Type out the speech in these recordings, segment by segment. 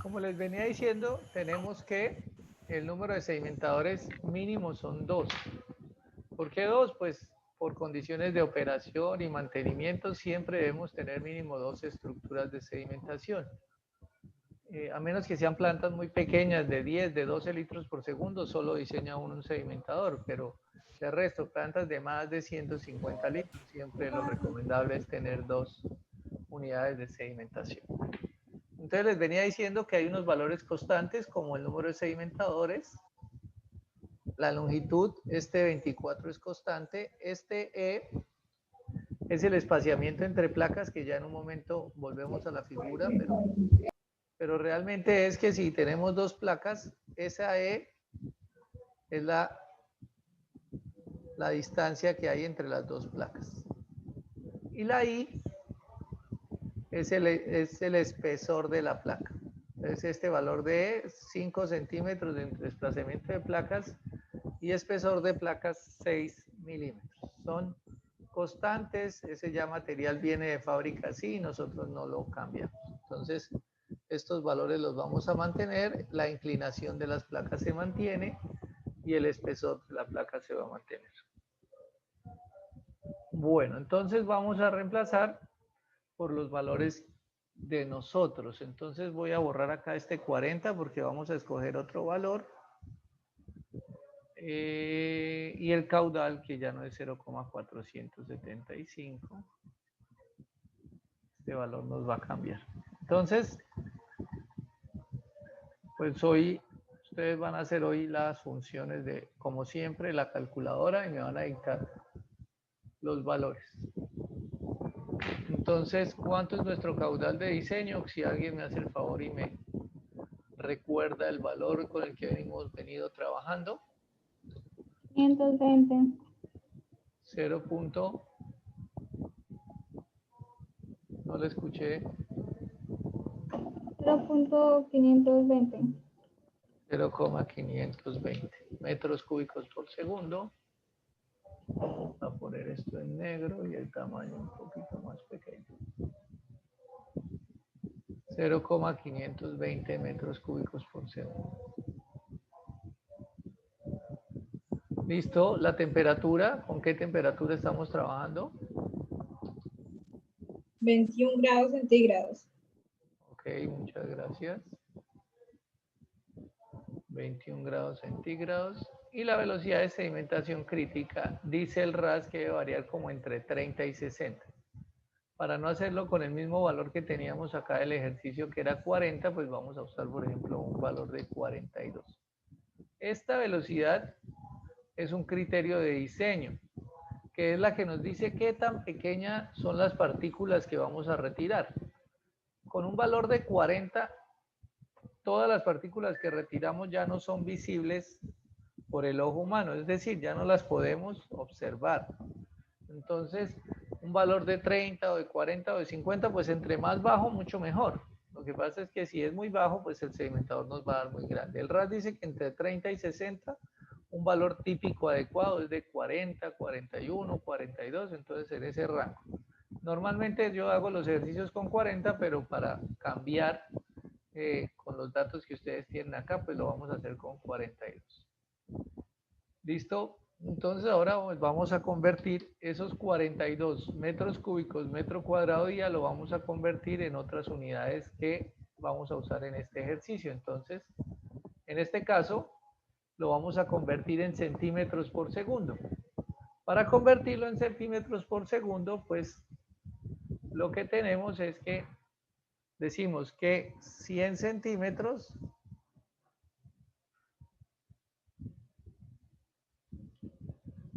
Como les venía diciendo, tenemos que el número de sedimentadores mínimo son 2. ¿Por qué 2? Pues por condiciones de operación y mantenimiento siempre debemos tener mínimo 2 estructuras de sedimentación. A menos que sean plantas muy pequeñas, de 10, de 12 litros por segundo, solo diseña uno un sedimentador, pero de resto, plantas de más de 150 litros, siempre lo recomendable es tener 2 unidades de sedimentación. Entonces les venía diciendo que hay unos valores constantes como el número de sedimentadores, la longitud, este 24 es constante, este E es el espaciamiento entre placas, que ya en un momento volvemos a la figura, pero realmente es que si tenemos 2 placas, esa E es la distancia que hay entre las 2 placas. Y la I es el espesor de la placa. Entonces este valor de 5 centímetros de desplazamiento de placas y espesor de placas 6 milímetros. Son constantes, ese ya material viene de fábrica así y nosotros no lo cambiamos. Entonces estos valores los vamos a mantener, la inclinación de las placas se mantiene y el espesor de la placa se va a mantener. Bueno, entonces vamos a reemplazar por los valores de nosotros. Entonces voy a borrar acá este 40 porque vamos a escoger otro valor. Y el caudal, que ya no es 0,475. Este valor nos va a cambiar. Entonces, pues hoy, ustedes van a hacer hoy las funciones de, como siempre, la calculadora y me van a dictar los valores. Entonces, ¿cuánto es nuestro caudal de diseño? Si alguien me hace el favor y me recuerda el valor con el que hemos venido trabajando. 520. 0. No lo escuché. 0.520. 0,520 metros cúbicos por segundo. Vamos a poner esto en negro y el tamaño un poquito más pequeño. 0,520 metros cúbicos por segundo. ¿Listo? La temperatura, ¿con qué temperatura estamos trabajando? 21 grados centígrados. Ok, muchas gracias. 21 grados centígrados. Y la velocidad de sedimentación crítica, dice el RAS que debe variar como entre 30 y 60. Para no hacerlo con el mismo valor que teníamos acá del ejercicio, que era 40, pues vamos a usar, por ejemplo, un valor de 42. Esta velocidad es un criterio de diseño, que es la que nos dice qué tan pequeñas son las partículas que vamos a retirar. Con un valor de 40, todas las partículas que retiramos ya no son visibles por el ojo humano, es decir, ya no las podemos observar. Entonces, un valor de 30 o de 40 o de 50, pues entre más bajo, mucho mejor. Lo que pasa es que si es muy bajo, pues el sedimentador nos va a dar muy grande. El RAS dice que entre 30 y 60, un valor típico adecuado es de 40, 41, 42, entonces en ese rango. Normalmente yo hago los ejercicios con 40, pero para cambiar con los datos que ustedes tienen acá, pues lo vamos a hacer con 42. ¿Listo? Entonces ahora pues vamos a convertir esos 42 metros cúbicos, metro cuadrado día, lo vamos a convertir en otras unidades que vamos a usar en este ejercicio. Entonces, en este caso, lo vamos a convertir en centímetros por segundo. Para convertirlo en centímetros por segundo, pues lo que tenemos es que decimos que 100 centímetros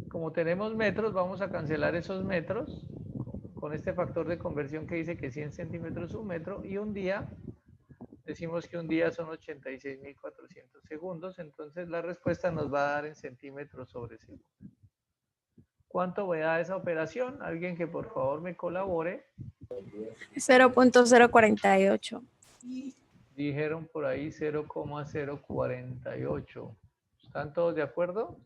como tenemos metros, vamos a cancelar esos metros con este factor de conversión que dice que 100 centímetros es un metro, y un día, decimos que un día son 86.400 segundos, entonces la respuesta nos va a dar en centímetros sobre segundo. ¿Cuánto voy a dar esa operación? Alguien que por favor me colabore. 0.048. Dijeron por ahí 0,048. ¿Están todos de acuerdo?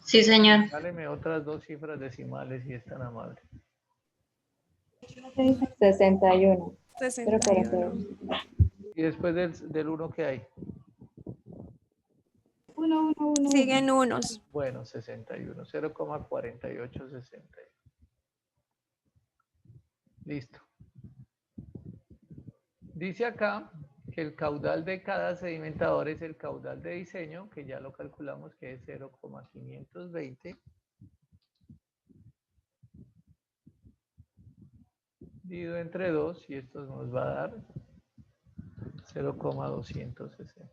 Sí, señor. Dáleme otras 2 cifras decimales si es tan amable. 61. 61. Y después del 1 que hay. 1, 1, 1. Siguen unos. Bueno, 61, 0,4861. Listo. Dice acá que el caudal de cada sedimentador es el caudal de diseño, que ya lo calculamos que es 0,520 dividido entre 2, y esto nos va a dar 0,260.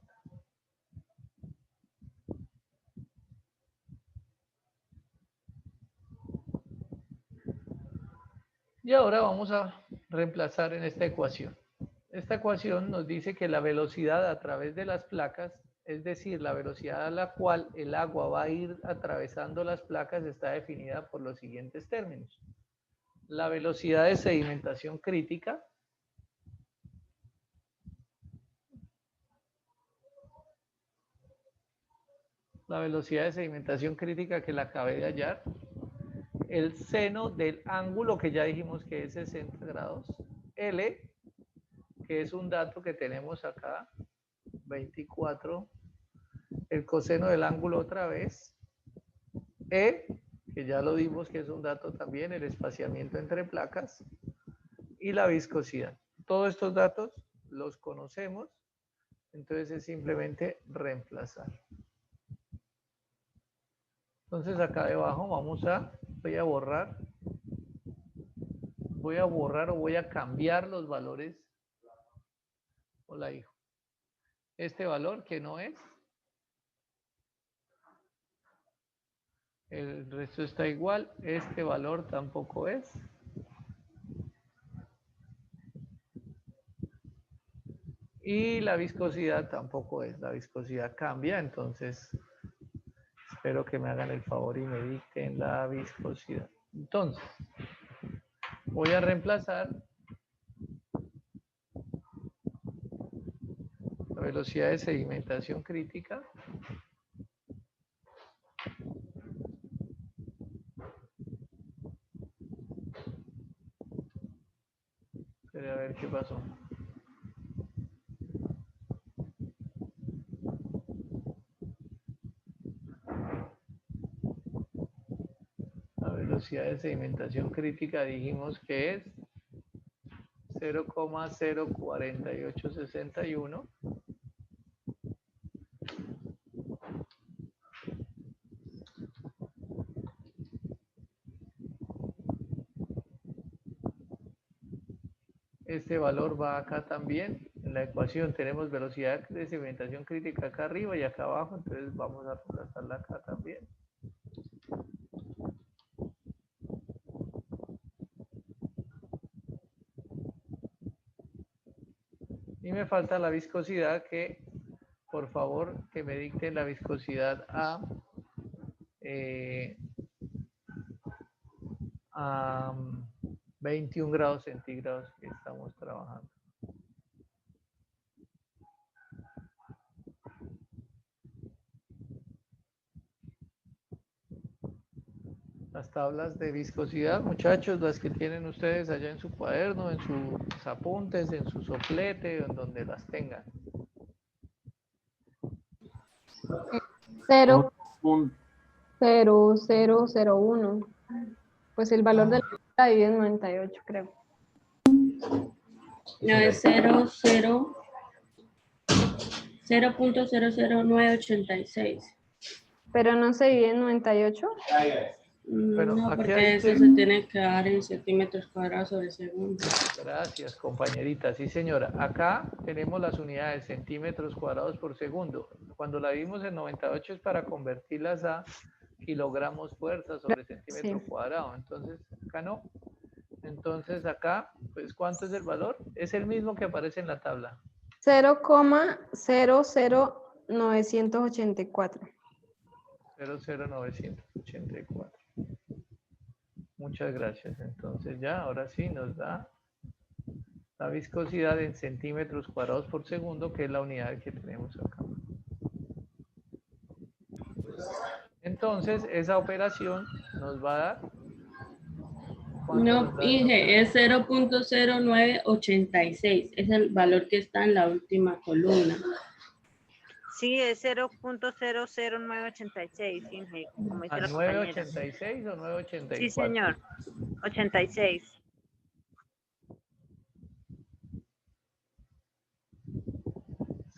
Y ahora vamos a reemplazar en esta ecuación. Esta ecuación nos dice que la velocidad a través de las placas, es decir, la velocidad a la cual el agua va a ir atravesando las placas, está definida por los siguientes términos. La velocidad de sedimentación crítica, que la acabé de hallar, el seno del ángulo que ya dijimos que es 60 grados, L, que es un dato que tenemos acá, 24, el coseno del ángulo otra vez, E, que ya lo dimos que es un dato también, el espaciamiento entre placas, y la viscosidad. Todos estos datos los conocemos, entonces es simplemente reemplazar. Entonces acá debajo voy a borrar o voy a cambiar los valores. Hola, hijo. Este valor que no es, el resto está igual, este valor tampoco es. Y la viscosidad tampoco es, la viscosidad cambia, entonces espero que me hagan el favor y me dicten la viscosidad. Entonces, voy a reemplazar la velocidad de sedimentación crítica a ver qué pasó. La velocidad de sedimentación crítica dijimos que es 0,04861. Este valor va acá también. En la ecuación tenemos velocidad de sedimentación crítica acá arriba y acá abajo, entonces vamos a reemplazarla acá también. Y me falta la viscosidad, que por favor que me dicten la viscosidad a 21 grados centígrados que estamos trabajando. Las tablas de viscosidad, muchachos, las que tienen ustedes allá en su cuaderno, en sus apuntes, en su soplete, en donde las tengan. 0,0001. Pues el valor de la divide en 98, creo. No, es 0.00986. Pero no se divide en 98. Pero No, aquí porque hay eso que- se tiene que dar en centímetros cuadrados sobre segundo. Gracias, compañerita. Sí, señora. Acá tenemos las unidades centímetros cuadrados por segundo. Cuando la vimos en 98 es para convertirlas a kilogramos fuerza sobre centímetro Sí. cuadrado. Entonces, acá no. Entonces, acá, pues, ¿cuánto es el valor? Es el mismo que aparece en la tabla. 0,00984. 00984. Muchas gracias. Entonces ya, ahora sí nos da la viscosidad en centímetros cuadrados por segundo, que es la unidad que tenemos acá. Entonces, esa operación nos va a dar ¿Cuánto No, nos da esa Inge, es operación? 0.0986. Es el valor que está en la última columna. Sí, es 0.000986, Inge, como ¿A dice la compañera. 986 o Sí, 984? señor. 86.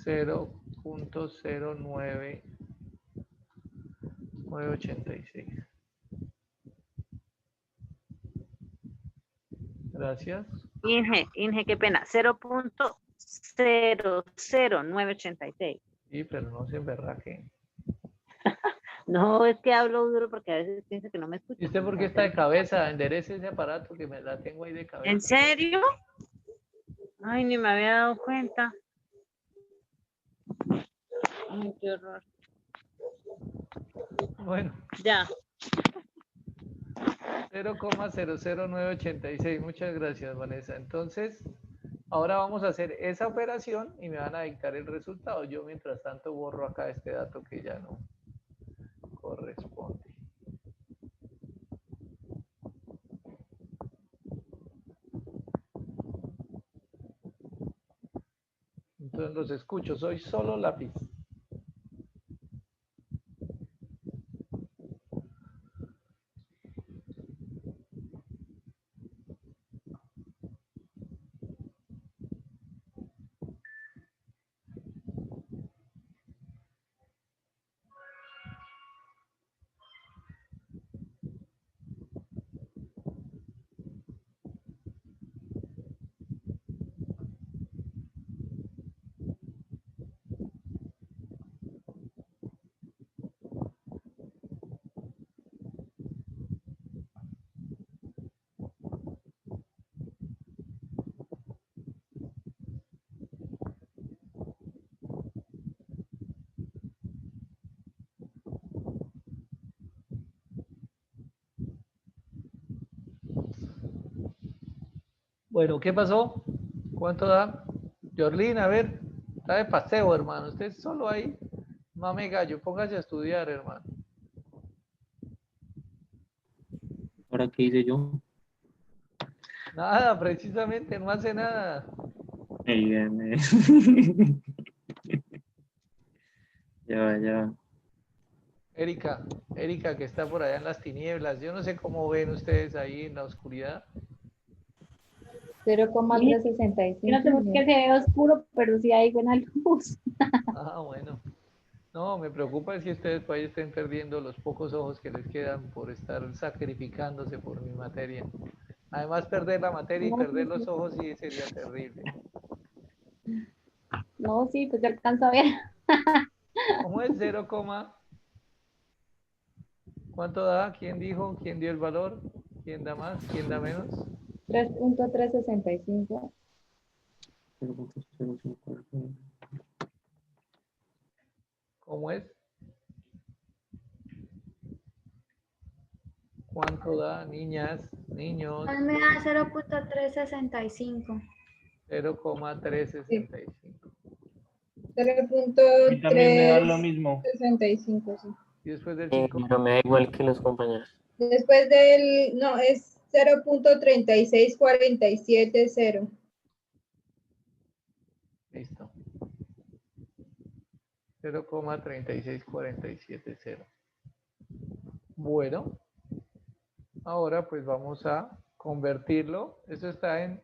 0.09986. Gracias. Inge, qué pena. 0.000986. Sí, pero no se emberraje. No, es que hablo duro porque a veces piensa que no me ¿Y escucha. usted por qué está de cabeza? Enderece ese aparato que me la tengo ahí de cabeza. ¿En serio? Ay, ni me había dado cuenta. Ay, qué horror. Bueno, Ya. 0,000986. Muchas gracias, Vanessa. Entonces, ahora vamos a hacer esa operación y me van a dictar el resultado. Yo, mientras tanto, borro acá este dato que ya no corresponde. Entonces los escucho, soy solo lápiz. Bueno, ¿qué pasó? ¿Cuánto da? Jorlin, a ver, está de paseo, hermano. Usted solo ahí, mame gallo, póngase a estudiar, hermano. ¿Ahora qué hice yo? Nada, precisamente, no hace nada. Dígame. Ya va, ya va. Erika, que está por allá en las tinieblas. Yo no sé cómo ven ustedes ahí en la oscuridad. 0,365. Yo no sé por qué se ve oscuro, pero sí hay buena luz. Ah, bueno. No, me preocupa es que ustedes por ahí estén perdiendo los pocos ojos que les quedan por estar sacrificándose por mi materia. Además, perder la materia y No, perder sí, los sí. ojos sí sería terrible. No, sí, pues yo alcanzo a ver. ¿Cómo es 0, cuánto da? ¿Quién dijo? ¿Quién dio el valor? ¿Quién da más? ¿Quién da menos? 3,365. 0.054. ¿Cómo es? ¿Cuánto da, niñas, niños? Me da 0.365. 0,365. Y también me da lo mismo. 0,365, sí. Y después del 5. Pero me da igual que los compañeros. Después del, no, es 0,36470. Listo. 0,36470. Bueno, ahora pues vamos a convertirlo. Esto está en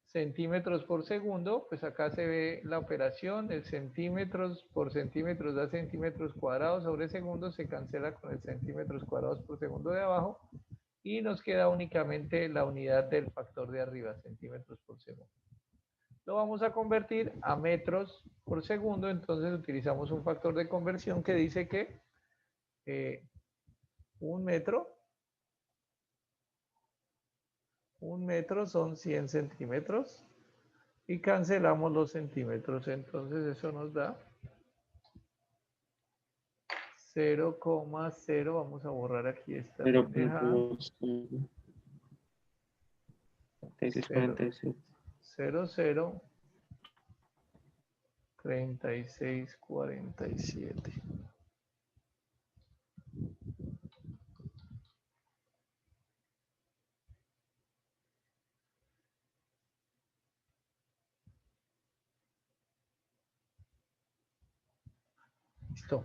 centímetros por segundo. Pues acá se ve la operación. El centímetros por centímetros da centímetros cuadrados sobre segundo. Se cancela con el centímetros cuadrados por segundo de abajo. Y nos queda únicamente la unidad del factor de arriba, centímetros por segundo. Lo vamos a convertir a metros por segundo, entonces utilizamos un factor de conversión que dice que un metro son 100 centímetros y cancelamos los centímetros, entonces eso nos da 0,0, vamos a borrar aquí esta pendeja, 0.46. 00 3647. Listo.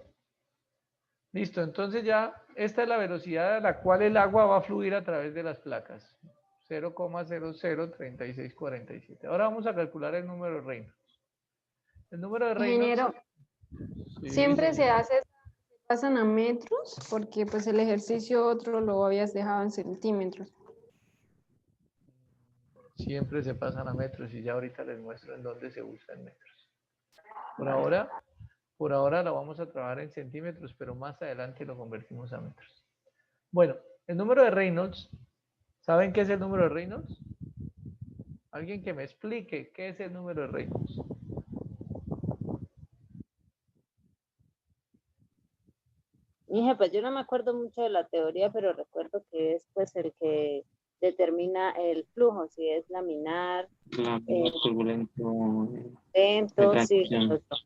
Listo, entonces ya esta es la velocidad a la cual el agua va a fluir a través de las placas. 0,003647. Ahora vamos a calcular el número de Reynolds. El número de Reynolds... Ingeniero, Sí, siempre se señora. hace, se pasan a metros, porque pues el ejercicio otro lo habías dejado en centímetros. Siempre se pasan a metros y ya ahorita les muestro en dónde se usa en metros. Por ahora lo vamos a trabajar en centímetros, pero más adelante lo convertimos a metros. Bueno, el número de Reynolds, ¿saben qué es el número de Reynolds? Alguien que me explique qué es el número de Reynolds. Mija, pues yo no me acuerdo mucho de la teoría, pero recuerdo que es pues el que determina el flujo, si es laminar, Laminar, turbulento, lento, sí, transición. otro.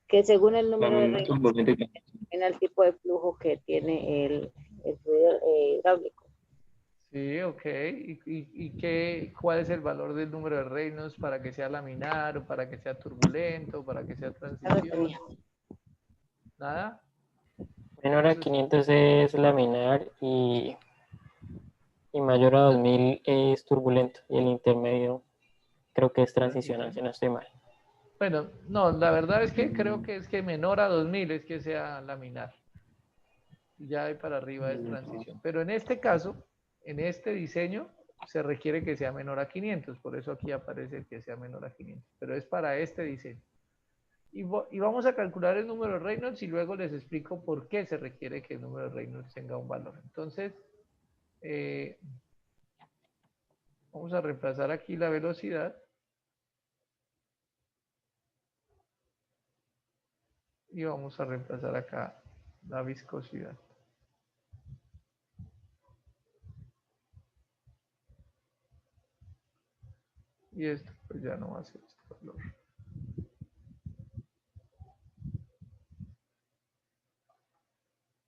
Que según el número de Laminar, Reynolds turbulento y determina el tipo de flujo que tiene el fluido hidráulico. Sí, ok. ¿Y cuál es el valor del número de Reynolds para que sea laminar o para que sea turbulento, para que sea Ya lo transición? tenía. ¿Nada? menor a 500 es laminar y mayor a 2000 es turbulento. Y el intermedio creo que es transicional, si no estoy mal. Bueno, no, la verdad es que creo que es que menor a 2000 es que sea laminar. Ya de para arriba es transición. Pero en este caso, en este diseño, se requiere que sea menor a 500. Por eso aquí aparece que sea menor a 500. Pero es para este diseño. Y vamos a calcular el número de Reynolds y luego les explico por qué se requiere que el número de Reynolds tenga un valor. Entonces, vamos a reemplazar aquí la velocidad. Y vamos a reemplazar acá la viscosidad. Y esto pues ya no va a ser este valor.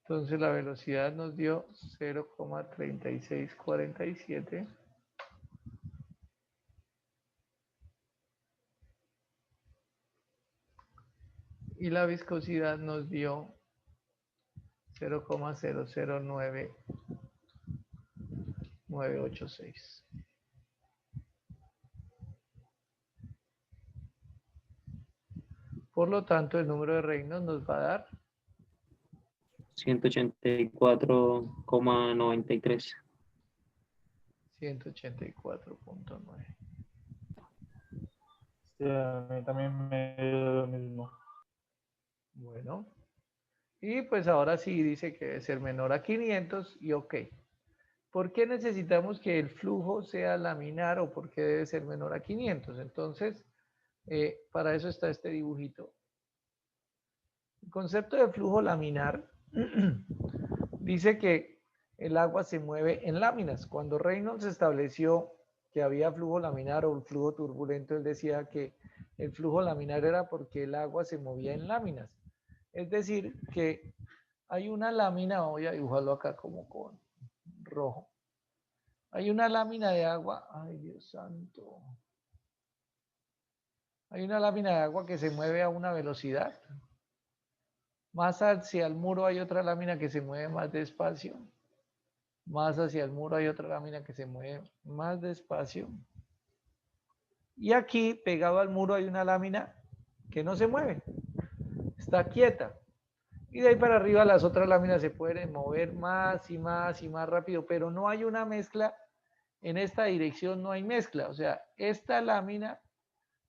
Entonces la velocidad nos dio 0,3647. Y la viscosidad nos dio 0,009986. Por lo tanto, el número de Reynolds nos va a dar 184,93. 184.9. Sí, a mí también me dio lo mismo. Bueno. Y pues ahora sí dice que debe ser menor a 500 y ok. ¿Por qué necesitamos que el flujo sea laminar o por qué debe ser menor a 500? Entonces, para eso está este dibujito. El concepto de flujo laminar dice que el agua se mueve en láminas. Cuando Reynolds estableció que había flujo laminar o flujo turbulento, él decía que el flujo laminar era porque el agua se movía en láminas. Es decir, que hay una lámina, voy a dibujarlo acá como con rojo. Hay una lámina de agua, ay Dios santo. Hay una lámina de agua que se mueve a una velocidad. Más hacia el muro hay otra lámina que se mueve más despacio. Más hacia el muro hay otra lámina que se mueve más despacio. Y aquí, pegado al muro, hay una lámina que no se mueve. Está quieta. Y de ahí para arriba las otras láminas se pueden mover más y más y más rápido, pero no hay una mezcla. En esta dirección no hay mezcla. O sea, esta lámina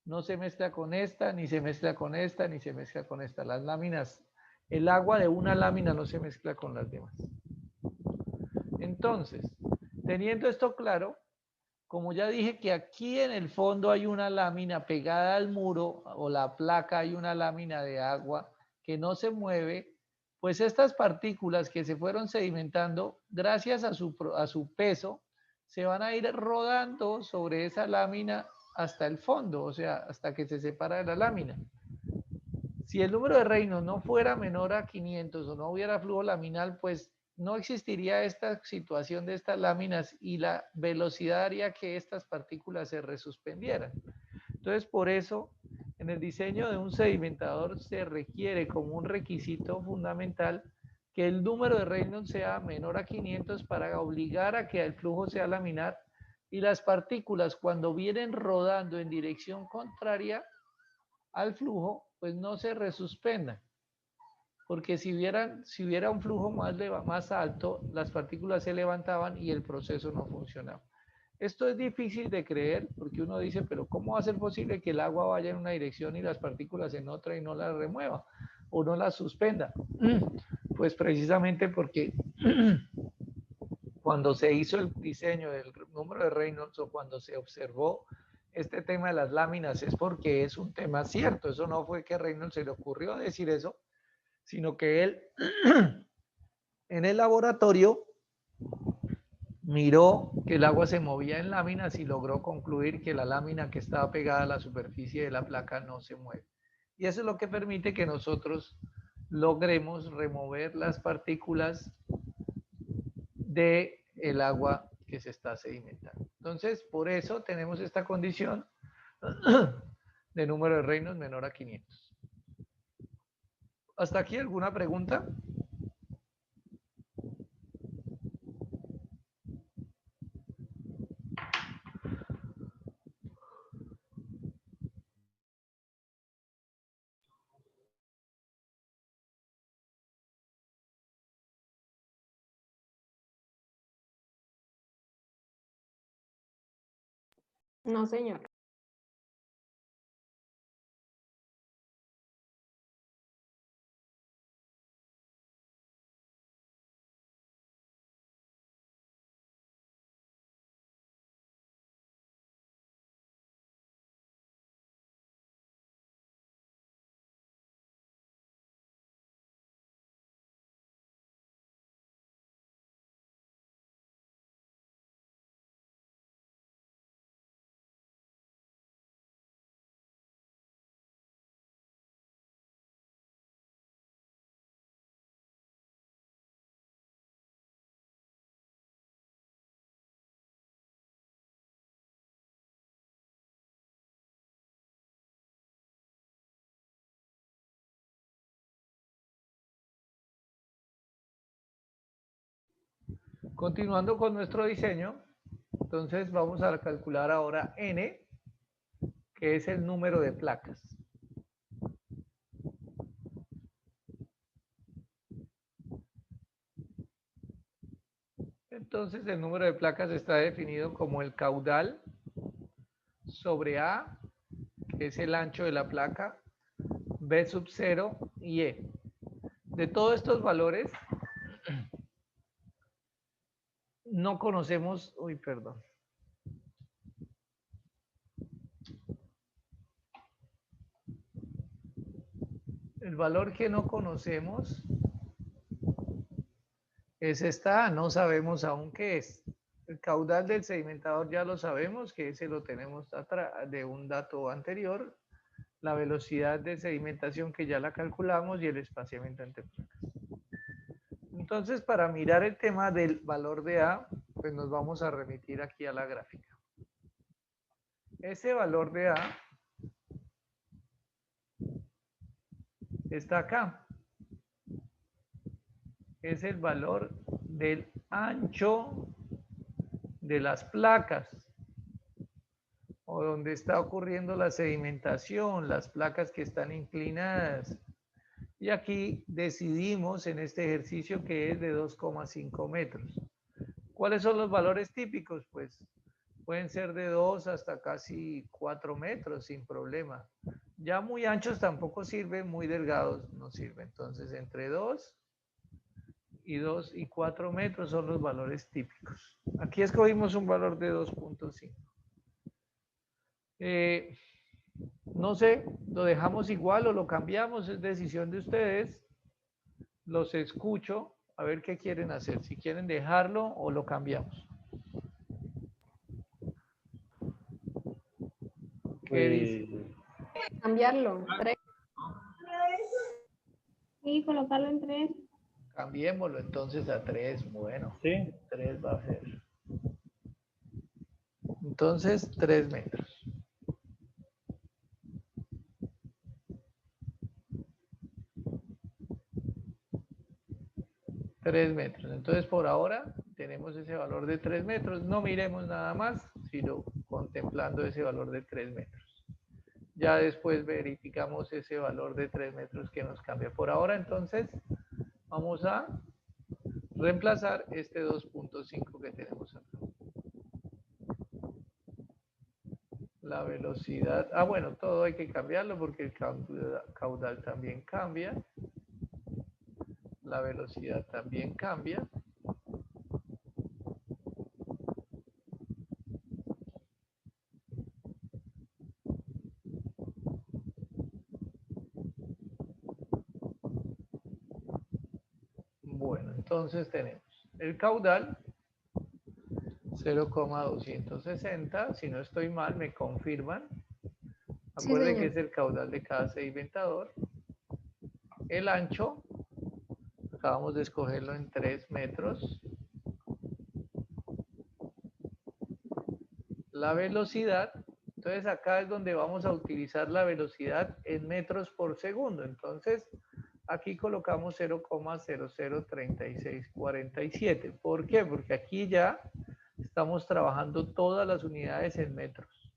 no se mezcla con esta, ni se mezcla con esta, ni se mezcla con esta. Las láminas, el agua de una lámina no se mezcla con las demás. Entonces, teniendo esto claro, como ya dije que aquí en el fondo hay una lámina pegada al muro o la placa, hay una lámina de agua que no se mueve, pues estas partículas que se fueron sedimentando, gracias a su peso, se van a ir rodando sobre esa lámina hasta el fondo, o sea, hasta que se separa de la lámina. Si el número de Reynolds no fuera menor a 500 o no hubiera flujo laminal, pues no existiría esta situación de estas láminas y la velocidad haría que estas partículas se resuspendieran. Entonces, por eso En el diseño de un sedimentador se requiere como un requisito fundamental que el número de Reynolds sea menor a 500 para obligar a que el flujo sea laminar y las partículas cuando vienen rodando en dirección contraria al flujo, pues no se resuspendan. Porque si hubiera un flujo más alto, las partículas se levantaban y el proceso no funcionaba. Esto es difícil de creer porque uno dice, pero ¿cómo va a ser posible que el agua vaya en una dirección y las partículas en otra y no las remueva o no las suspenda? Pues precisamente porque cuando se hizo el diseño del número de Reynolds o cuando se observó este tema de las láminas es porque es un tema cierto. Eso no fue que a Reynolds se le ocurrió decir eso, sino que él en el laboratorio miró que el agua se movía en láminas y logró concluir que la lámina que estaba pegada a la superficie de la placa no se mueve. Y eso es lo que permite que nosotros logremos remover las partículas del agua que se está sedimentando. Entonces, por eso tenemos esta condición de número de Reynolds menor a 500. ¿Hasta aquí alguna pregunta? No, señor. Continuando con nuestro diseño, entonces vamos a calcular ahora N, que es el número de placas. Entonces el número de placas está definido como el caudal sobre A, que es el ancho de la placa, B sub 0 y E. De todos estos valores, no conocemos, perdón. El valor que no conocemos es esta, no sabemos aún qué es. El caudal del sedimentador ya lo sabemos, que ese lo tenemos atrás de un dato anterior. La velocidad de sedimentación que ya la calculamos y el espaciamiento entre placas. Entonces, para mirar el tema del valor de A, pues nos vamos a remitir aquí a la gráfica. Ese valor de A está acá. Es el valor del ancho de las placas o donde está ocurriendo la sedimentación, las placas que están inclinadas. Y aquí decidimos en este ejercicio que es de 2,5 metros. ¿Cuáles son los valores típicos? Pues pueden ser de 2 hasta casi 4 metros sin problema. Ya muy anchos tampoco sirven, muy delgados no sirven. Entonces entre 2 y 4 metros son los valores típicos. Aquí escogimos un valor de 2,5. No sé, lo dejamos igual o lo cambiamos, es decisión de ustedes. Los escucho, a ver qué quieren hacer, si quieren dejarlo o lo cambiamos. ¿Qué dice? Cambiarlo. 3. Sí, colocarlo en 3. Cambiémoslo entonces a 3, bueno, Sí. 3 va a ser. Entonces, 3 metros. 3 metros. Entonces, por ahora tenemos ese valor de 3 metros. No miremos nada más, sino contemplando ese valor de 3 metros. Ya después verificamos ese valor de 3 metros que nos cambia. Por ahora, entonces, vamos a reemplazar este 2.5 que tenemos acá. La velocidad, bueno, todo hay que cambiarlo porque el caudal también cambia. La velocidad también cambia. Bueno, entonces tenemos el caudal 0,260. Si no estoy mal, me confirman. Sí, Acuérdense que señor. es el caudal de cada sedimentador. El ancho, acabamos de escogerlo en 3 metros. La velocidad, entonces acá es donde vamos a utilizar la velocidad en metros por segundo. Entonces, aquí colocamos 0,003647. ¿Por qué? Porque aquí ya estamos trabajando todas las unidades en metros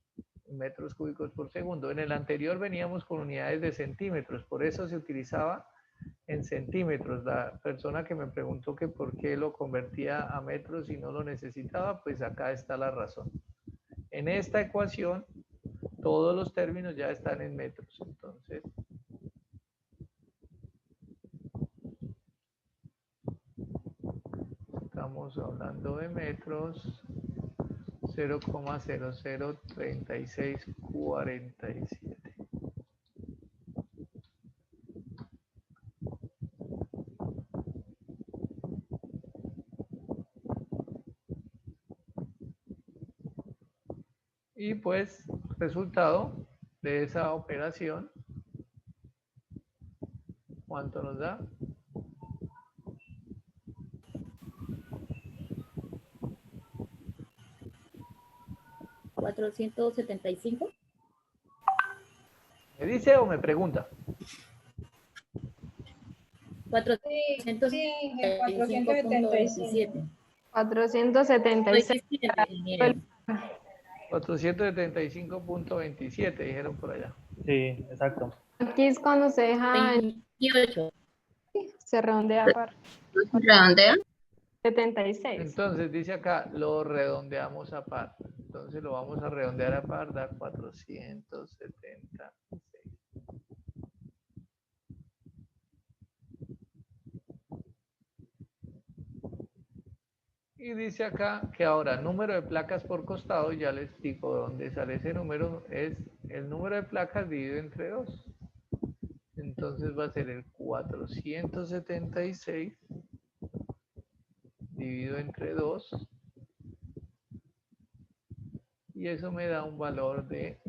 cúbicos por segundo. En el anterior veníamos con unidades de centímetros, por eso se utilizaba en centímetros. La persona que me preguntó que por qué lo convertía a metros y no lo necesitaba, pues acá está la razón. En esta ecuación, todos los términos ya están en metros. Entonces, estamos hablando de metros, 0,003647. Y pues, resultado de esa operación, ¿cuánto nos da? ¿475? ¿Me dice o me pregunta? 475.27. 476. 475.27 dijeron por allá. Sí, exacto. Aquí es cuando se deja, 28. se redondea para ¿Redondea? 76. Entonces dice acá, lo redondeamos a par. Entonces lo vamos a redondear a par, da 476. Y dice acá que ahora número de placas por costado, ya les digo dónde sale ese número, es el número de placas dividido entre 2. Entonces va a ser el 476 dividido entre 2. Y eso me da un valor de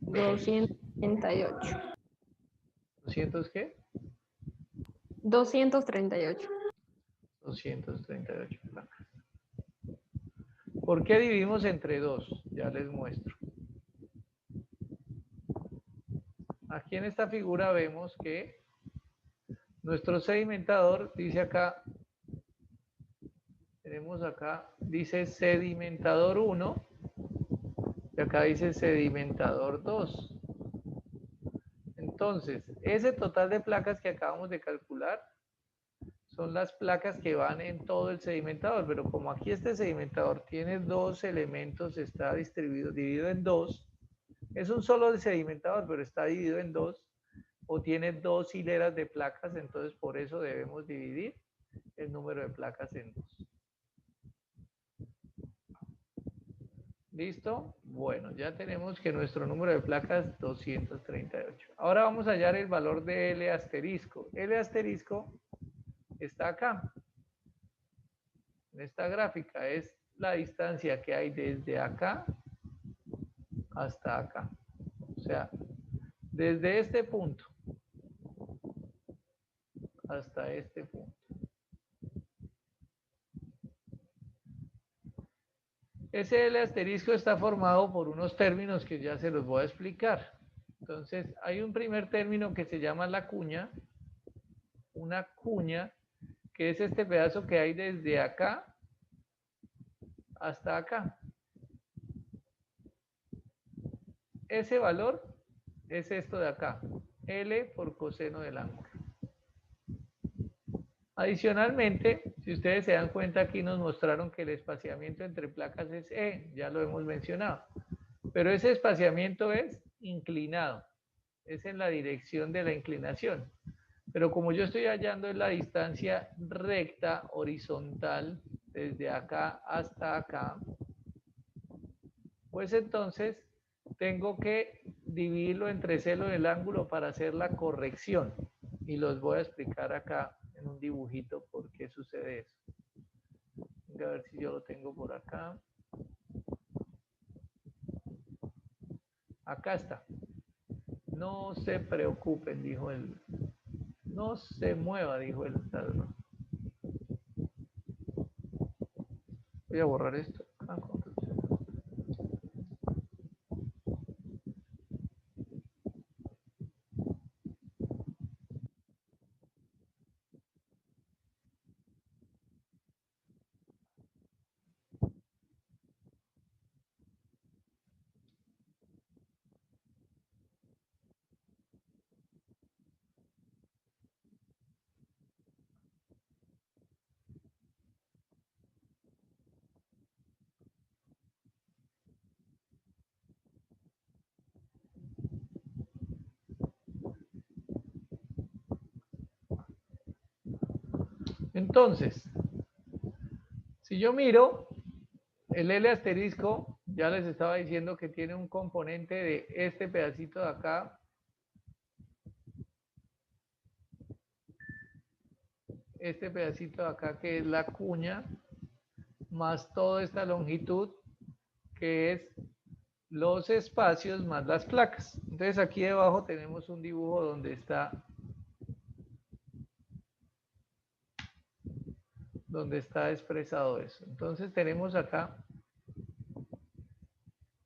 238. ¿200 qué? 238. 238 placas. ¿Por qué dividimos entre 2? Ya les muestro. Aquí en esta figura vemos que nuestro sedimentador dice acá, tenemos acá, dice sedimentador 1 y acá dice sedimentador 2. Entonces, ese total de placas que acabamos de calcular son las placas que van en todo el sedimentador, pero como aquí este sedimentador tiene 2 elementos, está dividido en 2, es un solo sedimentador, pero está dividido en 2, o tiene 2 hileras de placas, entonces por eso debemos dividir el número de placas en 2. ¿Listo? Bueno, ya tenemos que nuestro número de placas es 238. Ahora vamos a hallar el valor de L asterisco. L asterisco está acá. En esta gráfica es la distancia que hay desde acá hasta acá. O sea, desde este punto hasta este punto. Ese L asterisco está formado por unos términos que ya se los voy a explicar. Entonces, hay un primer término que se llama la cuña una cuña, que es este pedazo que hay desde acá hasta acá. Ese valor es esto de acá, L por coseno del ángulo. Adicionalmente, si ustedes se dan cuenta, aquí nos mostraron que el espaciamiento entre placas es E, ya lo hemos mencionado. Pero ese espaciamiento es inclinado, es en la dirección de la inclinación. Pero como yo estoy hallando en la distancia recta, horizontal, desde acá hasta acá, pues entonces tengo que dividirlo entre celo del ángulo para hacer la corrección. Y los voy a explicar acá en un dibujito por qué sucede eso. Voy a ver si yo lo tengo por acá. Acá está. No se preocupen, dijo él. No se mueva, dijo el ladrón. Voy a borrar esto. Entonces, si yo miro, el L asterisco, ya les estaba diciendo que tiene un componente de este pedacito de acá, este pedacito de acá que es la cuña, más toda esta longitud que es los espacios más las placas. Entonces aquí debajo tenemos un dibujo donde está expresado eso. Entonces tenemos acá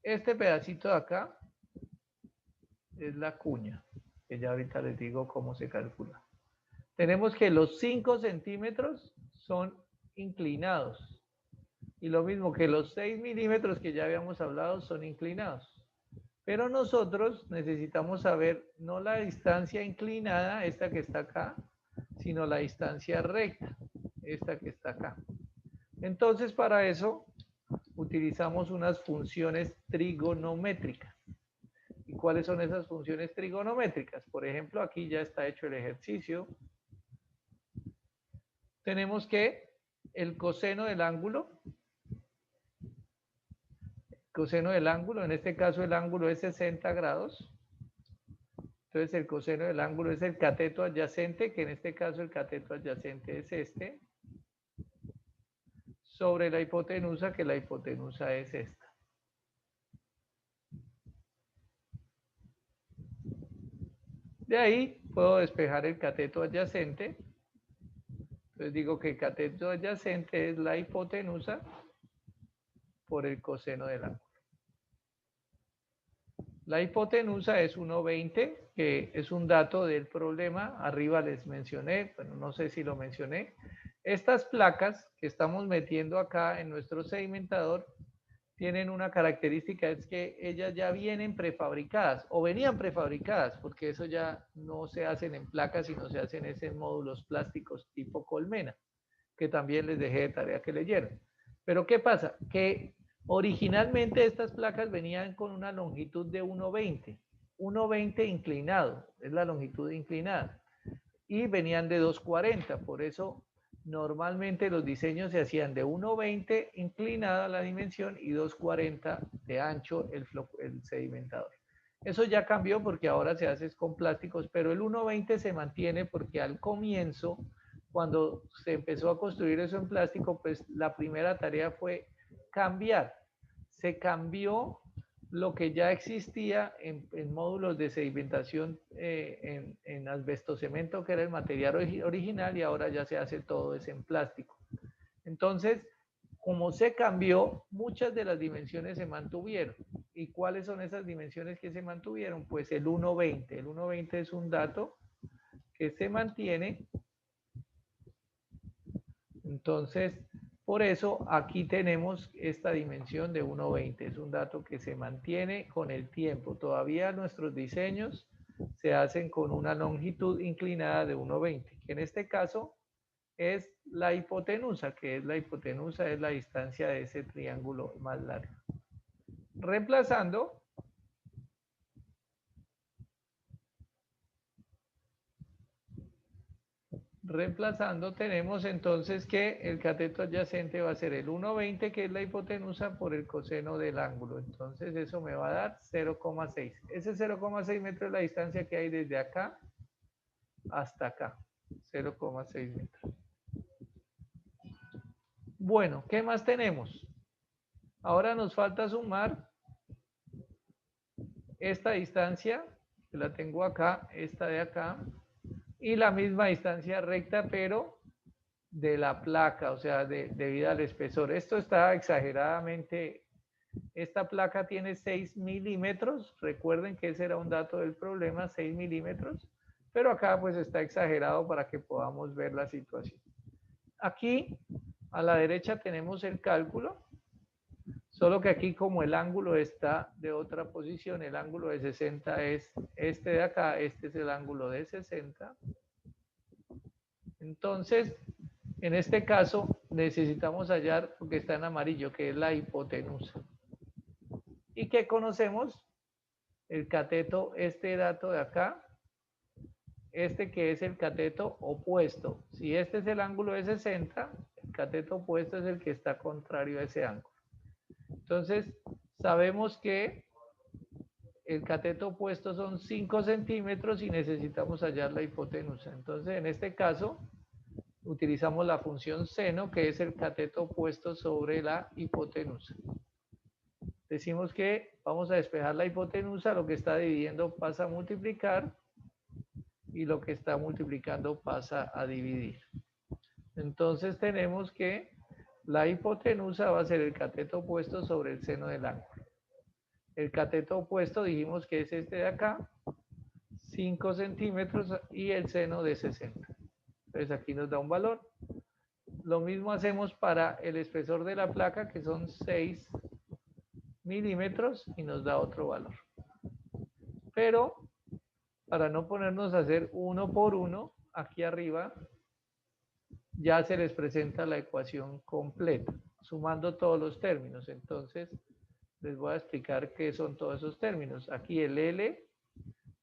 este pedacito de acá es la cuña, que ya ahorita les digo cómo se calcula. Tenemos que los 5 centímetros son inclinados. Y lo mismo que los 6 milímetros que ya habíamos hablado son inclinados. Pero nosotros necesitamos saber no la distancia inclinada, esta que está acá, sino la distancia recta, esta que está acá. Entonces, para eso utilizamos unas funciones trigonométricas. ¿Y cuáles son esas funciones trigonométricas? Por ejemplo, aquí ya está hecho el ejercicio. Tenemos que el coseno del ángulo, en este caso el ángulo es 60 grados. Entonces el coseno del ángulo es el cateto adyacente, que en este caso el cateto adyacente es este, sobre la hipotenusa, que la hipotenusa es esta. De ahí puedo despejar el cateto adyacente. Entonces digo que el cateto adyacente es la hipotenusa por el coseno del ángulo. La hipotenusa es 1,20, que es un dato del problema. Arriba les mencioné, bueno, no sé si lo mencioné. Estas placas que estamos metiendo acá en nuestro sedimentador tienen una característica, es que ellas ya vienen prefabricadas o venían prefabricadas, porque eso ya no se hacen en placas, sino se hacen en módulos plásticos tipo colmena, que también les dejé de tarea que leyeran. Pero ¿qué pasa? Que originalmente estas placas venían con una longitud de 1,20, 1,20 inclinado, es la longitud inclinada, y venían de 2,40, por eso normalmente los diseños se hacían de 1,20 inclinada la dimensión y 2,40 de ancho el sedimentador. Eso ya cambió porque ahora se hace con plásticos, pero el 1,20 se mantiene porque al comienzo, cuando se empezó a construir eso en plástico, pues la primera tarea fue cambiar. Se cambió lo que ya existía en módulos de sedimentación en asbestocemento, que era el material original, y ahora ya se hace todo eso en plástico. Entonces, como se cambió, muchas de las dimensiones se mantuvieron. ¿Y cuáles son esas dimensiones que se mantuvieron? Pues el 1,20. El 1,20 es un dato que se mantiene Entonces, por eso aquí tenemos esta dimensión de 1,20. Es un dato que se mantiene con el tiempo. Todavía nuestros diseños se hacen con una longitud inclinada de 1,20, que en este caso es la hipotenusa, es la distancia de ese triángulo más largo. Reemplazando, tenemos entonces que el cateto adyacente va a ser el 1,20, que es la hipotenusa, por el coseno del ángulo. Entonces eso me va a dar 0,6. Ese 0,6 metros es la distancia que hay desde acá hasta acá. 0,6 metros. Bueno, ¿qué más tenemos? Ahora nos falta sumar esta distancia, que la tengo acá, esta de acá, y la misma distancia recta, pero de la placa, o sea, debido al espesor. Esto está exageradamente, esta placa tiene 6 milímetros, recuerden que ese era un dato del problema, 6 milímetros, pero acá pues está exagerado para que podamos ver la situación. Aquí a la derecha tenemos el cálculo, solo que aquí como el ángulo está de otra posición, el ángulo de 60 es este de acá, este es el ángulo de 60. Entonces, en este caso necesitamos hallar lo que está en amarillo, que es la hipotenusa. ¿Y qué conocemos? El cateto, este dato de acá, este que es el cateto opuesto. Si este es el ángulo de 60, el cateto opuesto es el que está contrario a ese ángulo. Entonces, sabemos que el cateto opuesto son 5 centímetros y necesitamos hallar la hipotenusa. Entonces, en este caso, utilizamos la función seno, que es el cateto opuesto sobre la hipotenusa. Decimos que vamos a despejar la hipotenusa, lo que está dividiendo pasa a multiplicar y lo que está multiplicando pasa a dividir. Entonces tenemos que la hipotenusa va a ser el cateto opuesto sobre el seno del ángulo. El cateto opuesto dijimos que es este de acá, 5 centímetros, y el seno de 60. Entonces aquí nos da un valor. Lo mismo hacemos para el espesor de la placa, que son 6 milímetros, y nos da otro valor. Pero para no ponernos a hacer uno por uno, aquí arriba ya se les presenta la ecuación completa, sumando todos los términos. Entonces les voy a explicar qué son todos esos términos. Aquí el L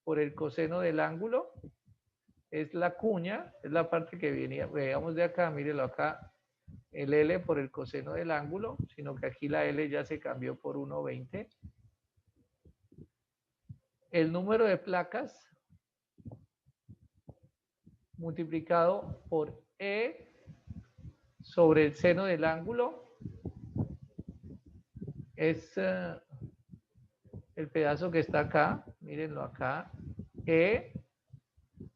por el coseno del ángulo es la cuña, es la parte que venía, veamos de acá, mírenlo acá, el L por el coseno del ángulo, sino que aquí la L ya se cambió por 1,20. El número de placas multiplicado por E sobre el seno del ángulo es el pedazo que está acá, mírenlo acá, E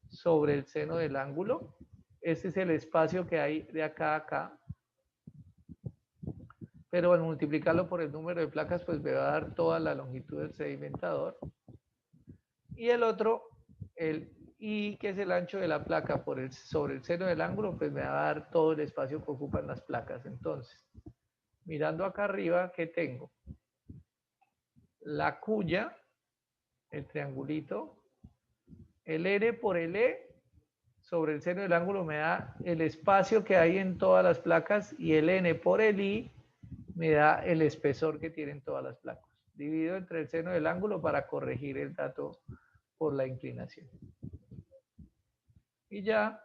sobre el seno del ángulo. Ese es el espacio que hay de acá a acá. Pero al multiplicarlo por el número de placas, pues me va a dar toda la longitud del sedimentador. Y el otro, el I, que es el ancho de la placa sobre el seno del ángulo, pues me va a dar todo el espacio que ocupan las placas. Entonces, mirando acá arriba, ¿qué tengo? La cuya, el triangulito, el R por el E sobre el seno del ángulo me da el espacio que hay en todas las placas, y el N por el I me da el espesor que tienen todas las placas. Dividido entre el seno del ángulo para corregir el dato por la inclinación. Y ya